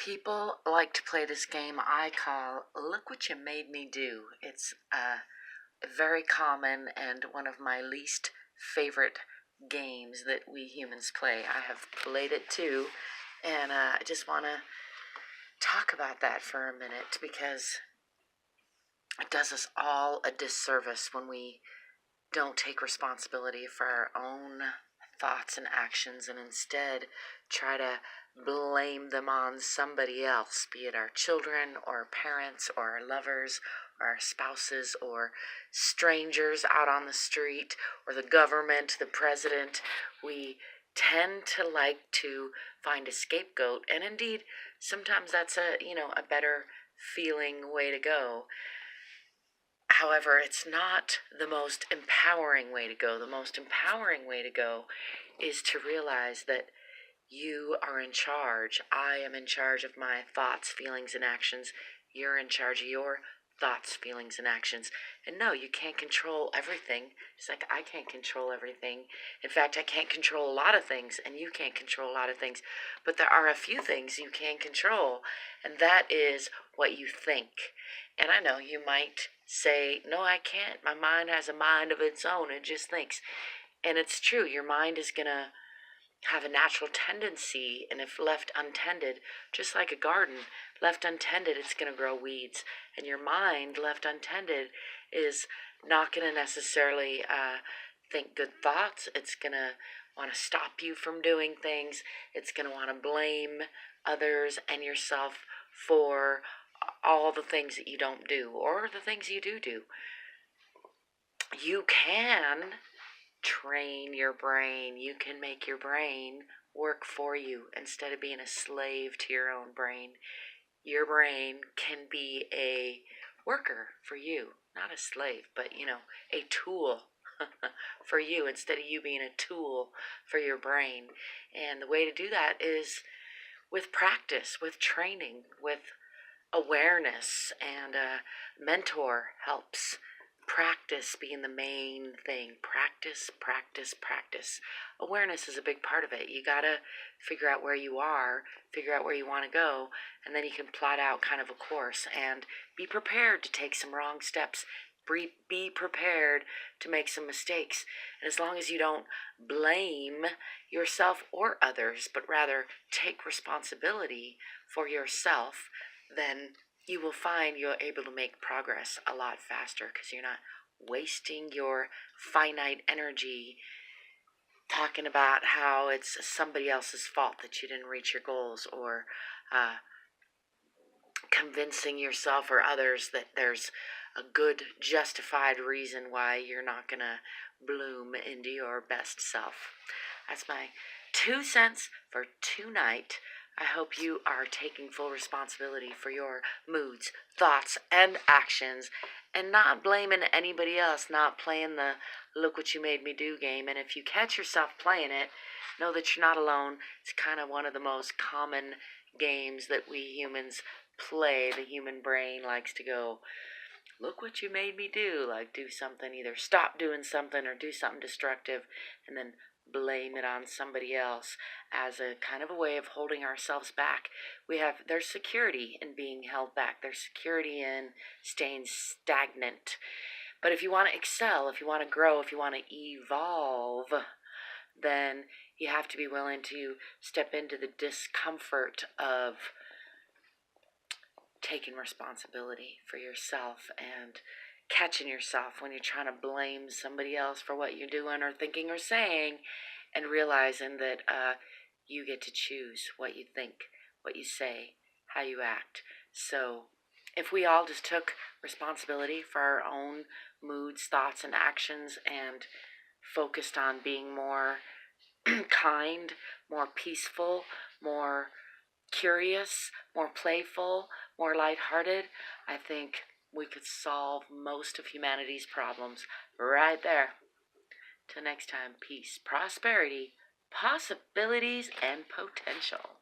People like to play this game I call Look What You Made Me Do. It's very common and one of my least favorite games that we humans play. I have played it too, and I just want to talk about that for a minute because it does us all a disservice when we don't take responsibility for our own thoughts and actions and instead try to blame them on somebody else, be it our children or our parents or our lovers or our spouses or strangers out on the street or the government, the president. We tend to like to find a scapegoat, and indeed sometimes that's a better feeling way to go. However, it's not the most empowering way to go. The most empowering way to go is to realize that you are in charge. I am in charge of my thoughts, feelings, and actions. You're in charge of your thoughts, feelings, and actions. And no, you can't control everything. It's like I can't control everything. In fact, I can't control a lot of things, and you can't control a lot of things. But there are a few things you can control, and that is what you think. And I know you might say, no, I can't. My mind has a mind of its own. It just thinks. And it's true. Your mind is going to have a natural tendency, and if left untended, just like a garden, left untended, it's going to grow weeds. And your mind, left untended, is not going to necessarily think good thoughts. It's going to want to stop you from doing things. It's going to want to blame others and yourself for all the things that you don't do or the things you do. You can train your brain. You can make your brain work for you instead of being a slave to your own brain. Your brain can be a worker for you, not a slave, but a tool for you instead of you being a tool for your brain. And the way to do that is with practice, with training, with awareness, and a mentor helps. Practice being the main thing. Practice. Awareness is a big part of it. You gotta figure out where you are, figure out where you want to go, and then you can plot out kind of a course and be prepared to take some wrong steps. Be prepared to make some mistakes. And as long as you don't blame yourself or others, but rather take responsibility for yourself, then you will find you're able to make progress a lot faster because you're not wasting your finite energy talking about how it's somebody else's fault that you didn't reach your goals, or convincing yourself or others that there's a good justified reason why you're not going to bloom into your best self. That's my 2 cents for tonight. I hope you are taking full responsibility for your moods, thoughts, and actions, and not blaming anybody else, not playing the look what you made me do game. And if you catch yourself playing it, know that you're not alone. It's kind of one of the most common games that we humans play. The human brain likes to go, look what you made me do, like do something, either stop doing something or do something destructive, and then blame it on somebody else as a kind of a way of holding ourselves back. There's security in being held back. There's security in staying stagnant. But if you want to excel, if you want to grow, if you want to evolve, then you have to be willing to step into the discomfort of taking responsibility for yourself and catching yourself when you're trying to blame somebody else for what you're doing or thinking or saying, and realizing that you get to choose what you think, what you say, how you act. So if we all just took responsibility for our own moods, thoughts, and actions and focused on being more kind, more peaceful, more curious, more playful, more lighthearted, I think we could solve most of humanity's problems right there. Till next time, peace, prosperity, possibilities, and potential.